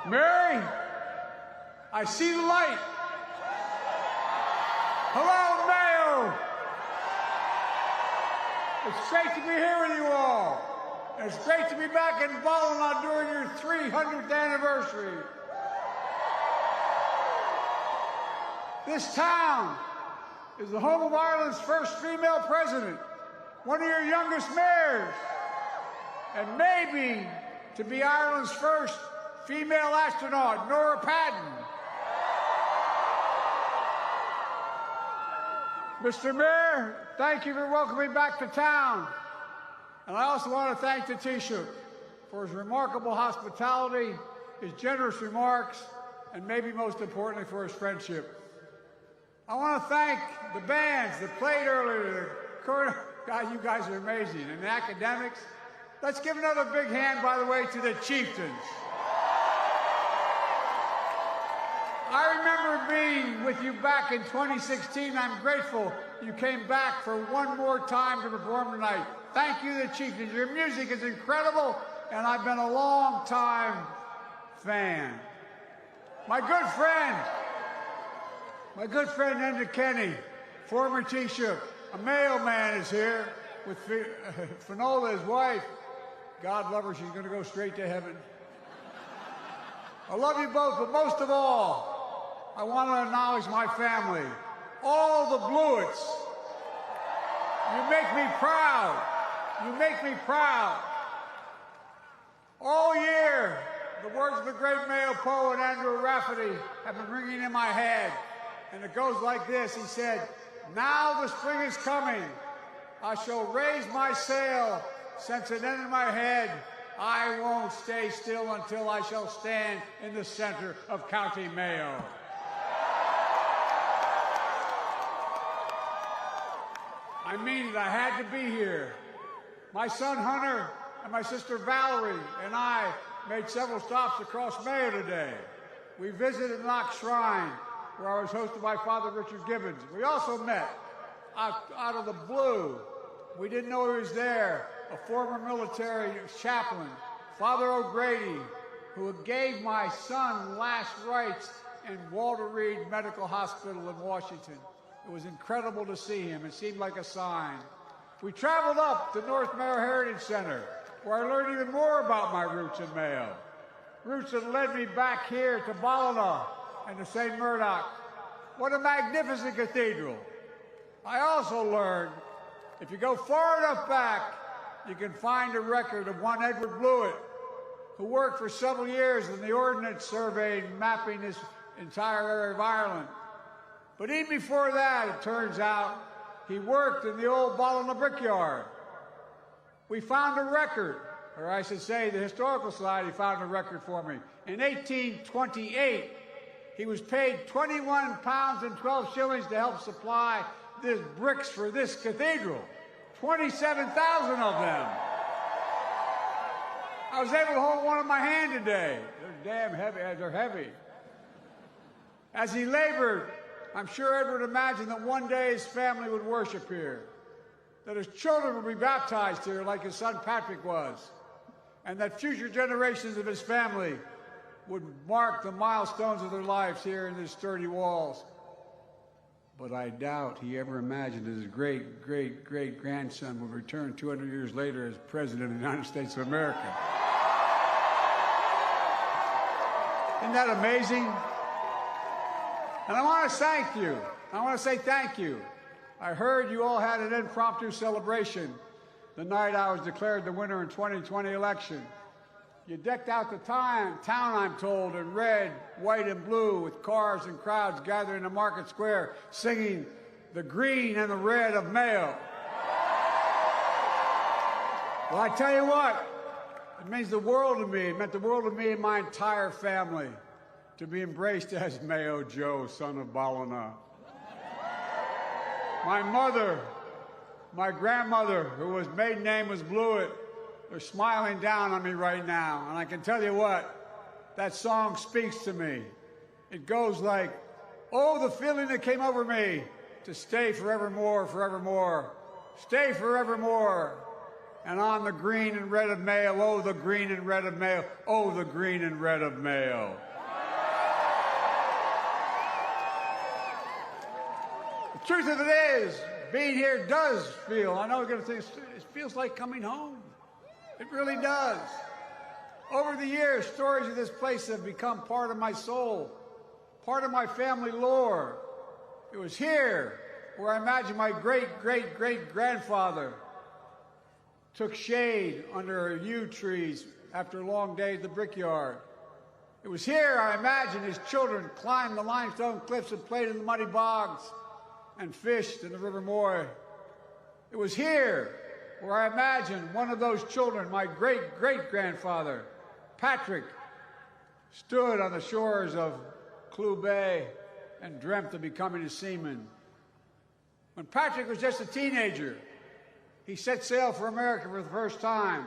Mary, I see the light. Hello, Mayo. It's great to be here with you all. And it's great to be back in Ballina during your 300th anniversary. This town is the home of Ireland's first female president, one of your youngest mayors, and maybe to be Ireland's first female astronaut, Nora Patton. Mr. Mayor, thank you for welcoming me back to town. And I also want to thank the Taoiseach for his remarkable hospitality, his generous remarks, and maybe most importantly for his friendship. I want to thank the bands that played earlier. God, you guys are amazing. And the academics. Let's give another big hand, by the way, to the Chieftains. I remember being with you back in 2016. I'm grateful you came back for one more time to perform tonight. Thank you, the Chieftains. Your music is incredible, and I've been a long-time fan. My good friend Enda Kenny, former Taoiseach, a Mayo man, is here with Finola, his wife. God love her, she's going to go straight to heaven. I love you both, but most of all, I want to acknowledge my family, all the Blewitts. You make me proud. You make me proud. All year, the words of the great Mayo poet Andrew Rafferty have been ringing in my head. And it goes like this. He said, "Now the spring is coming. I shall raise my sail. Since it entered my head, I won't stay still until I shall stand in the center of County Mayo." I mean it. I had to be here. My son Hunter and my sister Valerie and I made several stops across Mayo today. We visited Knox Shrine, where I was hosted by Father Richard Gibbons. We also met, out of the blue, we didn't know he was there, a former military chaplain, Father O'Grady, who gave my son last rites in Walter Reed Medical Hospital in Washington. It was incredible to see him. It seemed like a sign. We traveled up to North Mayo Heritage Center, where I learned even more about my roots in Mayo. Roots that led me back here to Ballina and to St. Muredach. What a magnificent cathedral. I also learned, if you go far enough back, you can find a record of one Edward Blewett, who worked for several years in the Ordnance Survey mapping this entire area of Ireland. But even before that, it turns out, he worked in the old Ballina brickyard. We found a record, or I should say the Historical Society found a record for me. In 1828, he was paid 21 pounds and 12 shillings to help supply the bricks for this cathedral. 27,000 of them. I was able to hold one in my hand today. They're damn heavy. They're heavy. As he labored, I'm sure Edward imagined that one day his family would worship here, that his children would be baptized here like his son Patrick was, and that future generations of his family would mark the milestones of their lives here in these sturdy walls. But I doubt he ever imagined his great-great-great-grandson would return 200 years later as President of the United States of America. Isn't that amazing? And I want to thank you. I want to say thank you. I heard you all had an impromptu celebration the night I was declared the winner in 2020 election. You decked out the town, I'm told, in red, white, and blue, with cars and crowds gathering in the market square, singing the green and the red of Mayo. Well, I tell you what, it means the world to me. It meant the world to me and my entire family to be embraced as Mayo Joe, son of Ballina. My mother, my grandmother, whose maiden name was Blewett, they're smiling down on me right now. And I can tell you what, that song speaks to me. It goes like, oh, the feeling that came over me to stay forevermore, forevermore. Stay forevermore. and on the green and red of Mayo, oh, the green and red of Mayo, oh, the green and red of Mayo. The truth of it is, being here does feel, I know you're going to think, it feels like coming home. It really does. Over the years, stories of this place have become part of my soul, part of my family lore. It was here where I imagine my great-great-great-grandfather took shade under yew trees after a long day at the brickyard. It was here I imagine his children climbed the limestone cliffs and played in the muddy bogs and fished in the River Moy. It was here where I imagined one of those children, my great-great-grandfather, Patrick, stood on the shores of Clew Bay and dreamt of becoming a seaman. When Patrick was just a teenager, he set sail for America for the first time.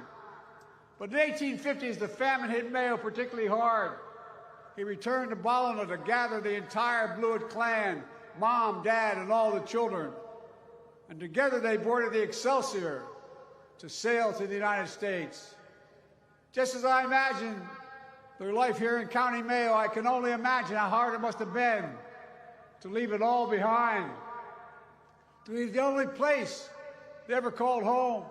But in the 1850s, the famine hit Mayo particularly hard. He returned to Ballina to gather the entire Blewett clan, Mom, Dad, and all the children. And together they boarded the Excelsior to sail to the United States. Just as I imagine their life here in County Mayo, I can only imagine how hard it must have been to leave it all behind, to leave the only place they ever called home,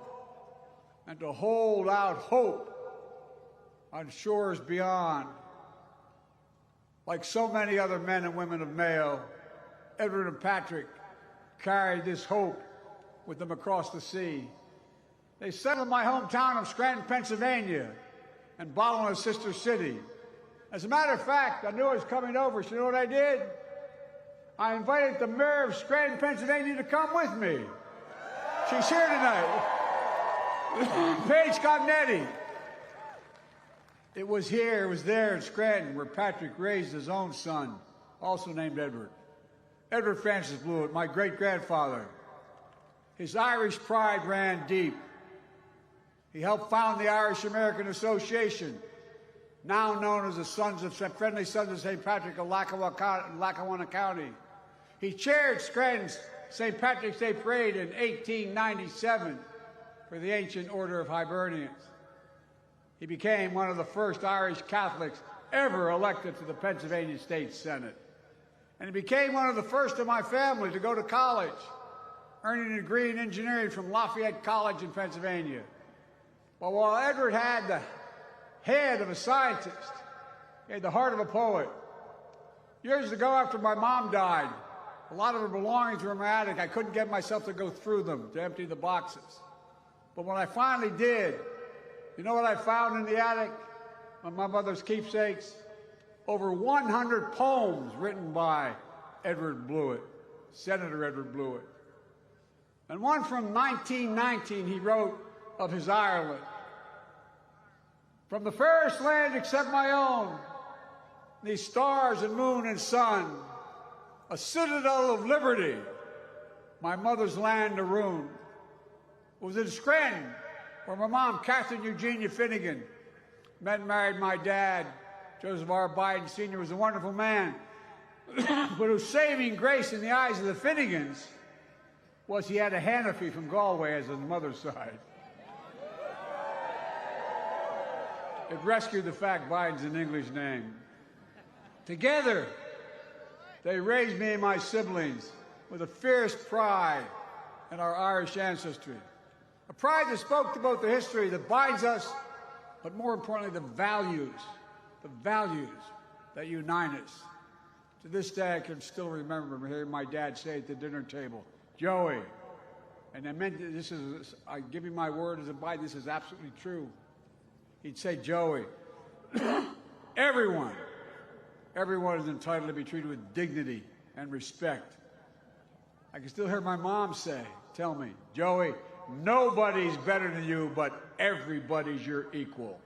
and to hold out hope on shores beyond. Like so many other men and women of Mayo, Edward and Patrick carried this hope with them across the sea. They settled in my hometown of Scranton, Pennsylvania, and Ballina's sister city. As a matter of fact, I knew I was coming over, so you know what I did? I invited the mayor of Scranton, Pennsylvania to come with me. She's here tonight. Paige Cognetti. It was there in Scranton, where Patrick raised his own son, also named Edward. Edward Francis Blewett, my great-grandfather. His Irish pride ran deep. He helped found the Irish American Association, now known as the Friendly Sons of St. Patrick of Lackawanna County. He chaired Scranton's St. Patrick's Day Parade in 1897 for the Ancient Order of Hibernians. He became one of the first Irish Catholics ever elected to the Pennsylvania State Senate. And he became one of the first of my family to go to college, earning a degree in engineering from Lafayette College in Pennsylvania. But while Edward had the head of a scientist, he had the heart of a poet. Years ago, after my mom died, a lot of her belongings were in my attic. I couldn't get myself to go through them, to empty the boxes. But when I finally did, you know what I found in the attic? On my mother's keepsakes? Over 100 poems written by Edward Blewett, Senator Edward Blewett. And one from 1919 he wrote of his Ireland. From the fairest land except my own, these stars and moon and sun, a citadel of liberty, my mother's land to ruin. It was in Scranton, where my mom, Catherine Eugenia Finnegan, met and married my dad. Joseph R. Biden Sr. was a wonderful man, but whose saving grace in the eyes of the Finnegans was he had a Hannafy from Galway as his mother's side. It rescued the fact Biden's an English name. Together, they raised me and my siblings with a fierce pride in our Irish ancestry. A pride that spoke to both the history that binds us, but more importantly, the values that unite us. To this day, I can still remember hearing my dad say at the dinner table, Joey, and I meant this is, I give you my word as a Biden, this is absolutely true. He'd say, Joey, everyone is entitled to be treated with dignity and respect. I can still hear my mom tell me, Joey, nobody's better than you, but everybody's your equal.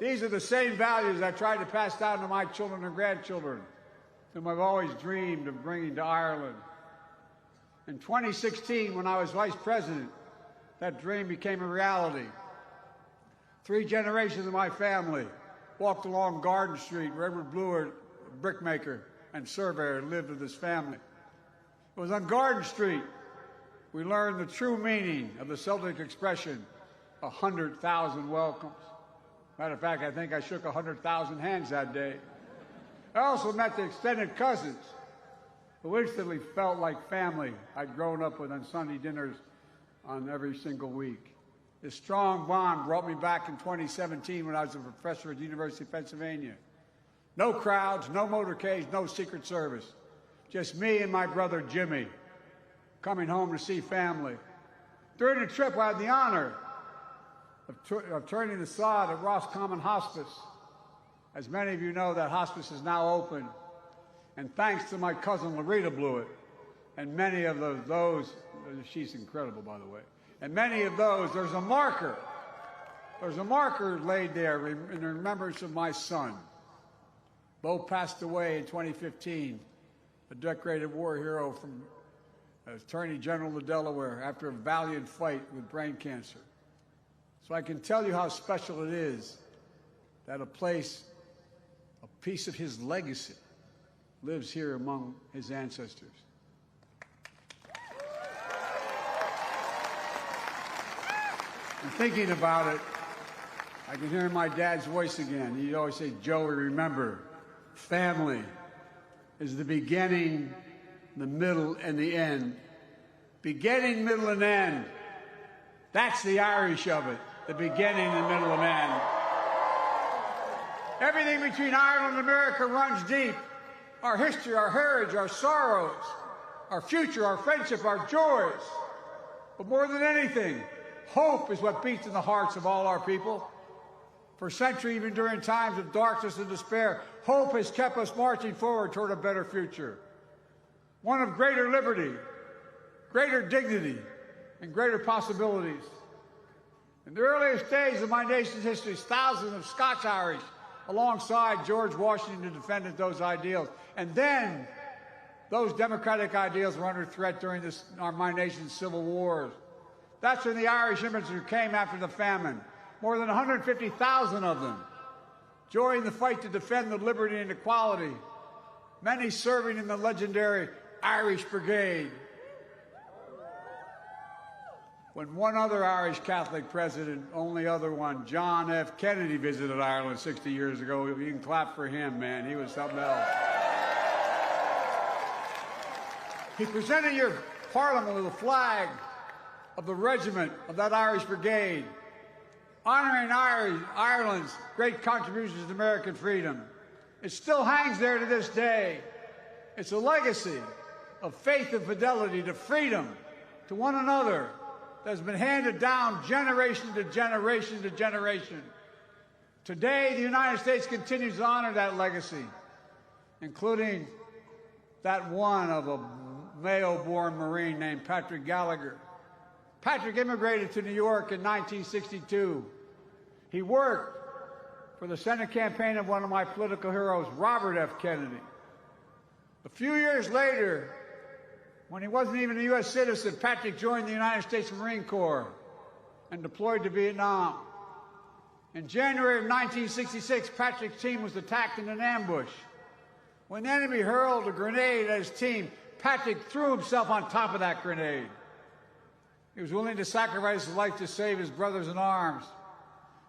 These are the same values I tried to pass down to my children and grandchildren, whom I've always dreamed of bringing to Ireland. In 2016, when I was vice president, that dream became a reality. 3 generations of my family walked along Garden Street, where Edward Blewett, a brickmaker and surveyor, lived with his family. It was on Garden Street we learned the true meaning of the Celtic expression, 100,000 welcomes. Matter of fact, I think I shook 100,000 hands that day. I also met the extended cousins, who instantly felt like family I'd grown up with on Sunday dinners on every single week. This strong bond brought me back in 2017 when I was a professor at the University of Pennsylvania. No crowds, no motorcades, no Secret Service. Just me and my brother Jimmy, coming home to see family. During the trip, I had the honor of turning the sod at Roscommon Hospice. As many of you know, that hospice is now open. And thanks to my cousin Larita Blewett, and many of those, she's incredible, by the way, and many of those, there's a marker laid there in remembrance of my son. Bo passed away in 2015, a decorated war hero from Attorney General of Delaware after a valiant fight with brain cancer. So I can tell you how special it is that a piece of his legacy lives here among his ancestors. And thinking about it, I can hear my dad's voice again. He'd always say, "Joey, remember, family is the beginning, the middle, and the end." Beginning, middle, and end. That's the Irish of it. The beginning, the middle, and end. Everything between Ireland and America runs deep. Our history, our heritage, our sorrows, our future, our friendship, our joys. But more than anything, hope is what beats in the hearts of all our people. For centuries, even during times of darkness and despair, hope has kept us marching forward toward a better future. One of greater liberty, greater dignity, and greater possibilities. In the earliest days of my nation's history, thousands of Scots-Irish alongside George Washington defended those ideals. And then those democratic ideals were under threat during my nation's civil wars. That's when the Irish immigrants who came after the famine, more than 150,000 of them, joined the fight to defend the liberty and equality, many serving in the legendary Irish Brigade. When one other Irish Catholic president, only other one, John F. Kennedy, visited Ireland 60 years ago, you can clap for him, man. He was something else. He presented your parliament with a flag of the regiment of that Irish Brigade, honoring Ireland's great contributions to American freedom. It still hangs there to this day. It's a legacy of faith and fidelity to freedom, to one another, that has been handed down generation to generation to generation. Today, the United States continues to honor that legacy, including that one of a Mayo-born Marine named Patrick Gallagher. Patrick immigrated to New York in 1962. He worked for the Senate campaign of one of my political heroes, Robert F. Kennedy. A few years later, when he wasn't even a U.S. citizen, Patrick joined the United States Marine Corps and deployed to Vietnam. In January of 1966, Patrick's team was attacked in an ambush. When the enemy hurled a grenade at his team, Patrick threw himself on top of that grenade. He was willing to sacrifice his life to save his brothers in arms.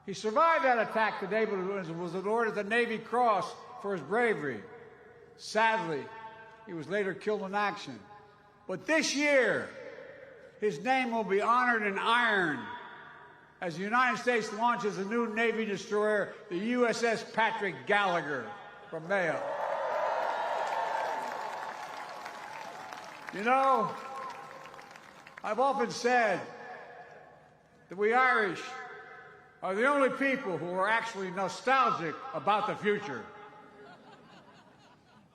He survived that attack today, but was awarded the Navy Cross for his bravery. Sadly, he was later killed in action. But this year, his name will be honored in iron as the United States launches a new Navy destroyer, the USS Patrick Gallagher from Mayo. You know, I've often said that we Irish are the only people who are actually nostalgic about the future.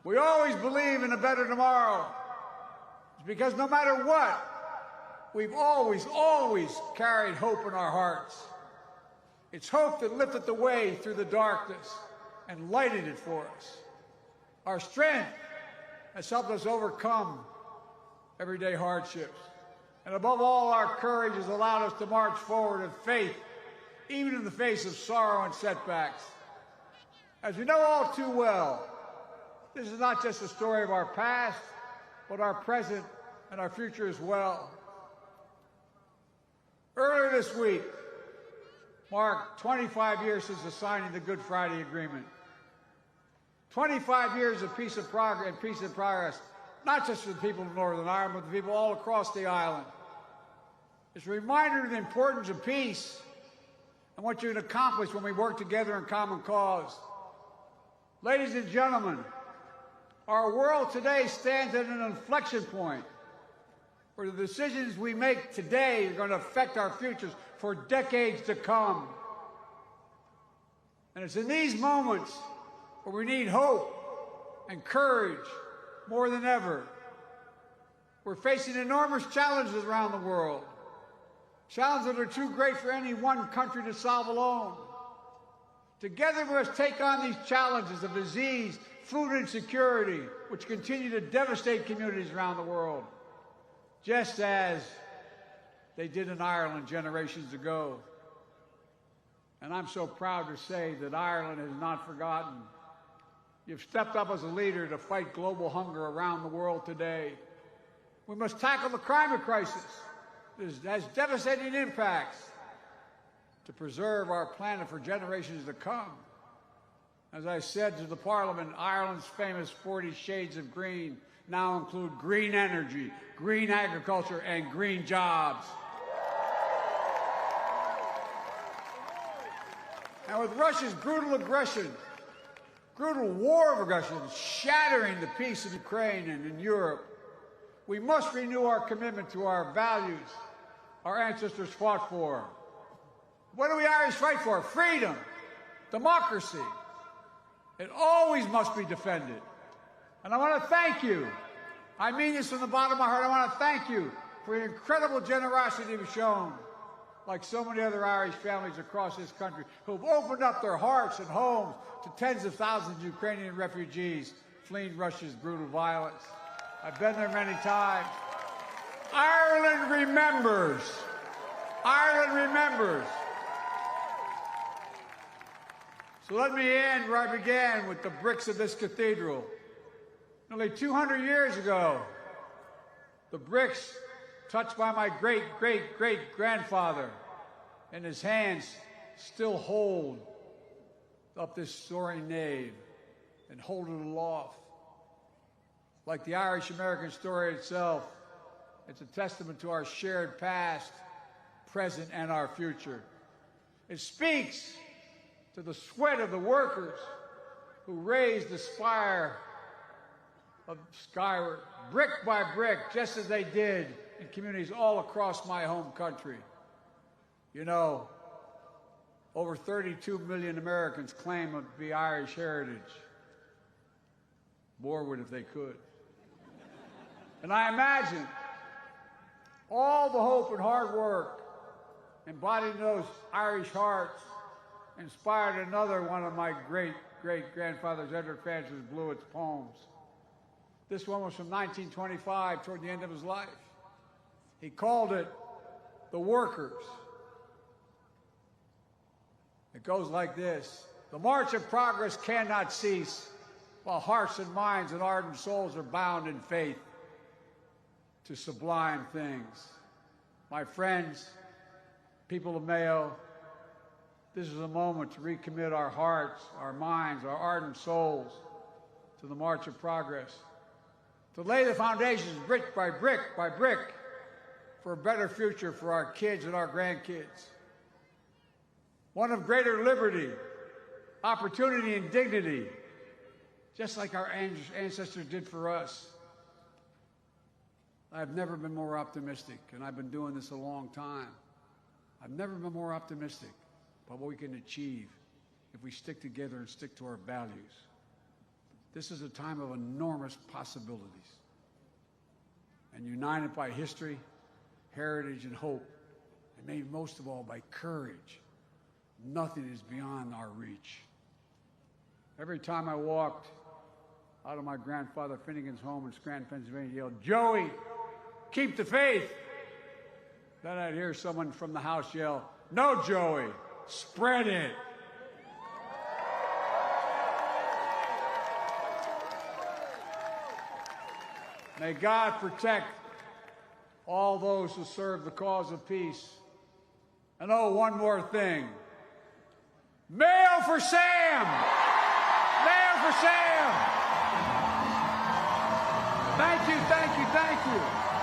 We always believe in a better tomorrow. It's because no matter what, we've always carried hope in our hearts. It's hope that lifted the way through the darkness and lighted it for us. Our strength has helped us overcome everyday hardships. And above all, our courage has allowed us to march forward in faith, even in the face of sorrow and setbacks. As we know all too well, this is not just a story of our past, but our present and our future as well. Earlier this week marked 25 years since the signing of the Good Friday Agreement. 25 years of peace and progress, not just for the people of Northern Ireland, but the people all across the island. It's a reminder of the importance of peace and what you can accomplish when we work together in common cause. Ladies and gentlemen, our world today stands at an inflection point where the decisions we make today are going to affect our futures for decades to come. And it's in these moments where we need hope and courage more than ever. We're facing enormous challenges around the world, challenges that are too great for any one country to solve alone. Together we must take on these challenges of disease, food insecurity, which continue to devastate communities around the world, just as they did in Ireland generations ago. And I'm so proud to say that Ireland has not forgotten. You've stepped up as a leader to fight global hunger around the world today. We must tackle the climate crisis that has devastating impacts to preserve our planet for generations to come. As I said to the Parliament, Ireland's famous 40 shades of green now include green energy, green agriculture, and green jobs. And with Russia's brutal war of aggression, shattering the peace in Ukraine and in Europe, we must renew our commitment to our values our ancestors fought for. What do we Irish fight for? Freedom, democracy. It always must be defended. And I want to thank you. I mean this from the bottom of my heart. I want to thank you for the incredible generosity you've shown, like so many other Irish families across this country who've opened up their hearts and homes to tens of thousands of Ukrainian refugees fleeing Russia's brutal violence. I've been there many times. Ireland remembers. Ireland remembers. So let me end where I began, with the bricks of this cathedral. Nearly 200 years ago, the bricks touched by my great-great-great-grandfather in his hands still hold up this soaring nave and hold it aloft. Like the Irish-American story itself, it's a testament to our shared past, present, and our future. It speaks to the sweat of the workers who raised the spire of skyward, brick by brick, just as they did in communities all across my home country. You know, over 32 million Americans claim to be Irish heritage. More would if they could. And I imagine all the hope and hard work embodied in those Irish hearts inspired another one of my great-great-grandfathers, Edward Francis Blewett's poems. This one was from 1925, toward the end of his life. He called it The Workers. It goes like this: the march of progress cannot cease while hearts and minds and ardent souls are bound in faith to sublime things. My friends, people of Mayo, this is a moment to recommit our hearts, our minds, our ardent souls to the march of progress, to lay the foundations brick by brick by brick for a better future for our kids and our grandkids. One of greater liberty, opportunity, and dignity, just like our ancestors did for us. I've never been more optimistic, and I've been doing this a long time. I've never been more optimistic about what we can achieve if we stick together and stick to our values. This is a time of enormous possibilities. And united by history, heritage, and hope, and made most of all by courage, nothing is beyond our reach. Every time I walked out of my grandfather Finnegan's home in Scranton, Pennsylvania, he yelled, "Joey, keep the faith." Then I'd hear someone from the house yell, "No, Joey, spread it." May God protect all those who serve the cause of peace And oh, one more thing. Mayo for Sam! Mayo for Sam! Thank you, thank you, thank you.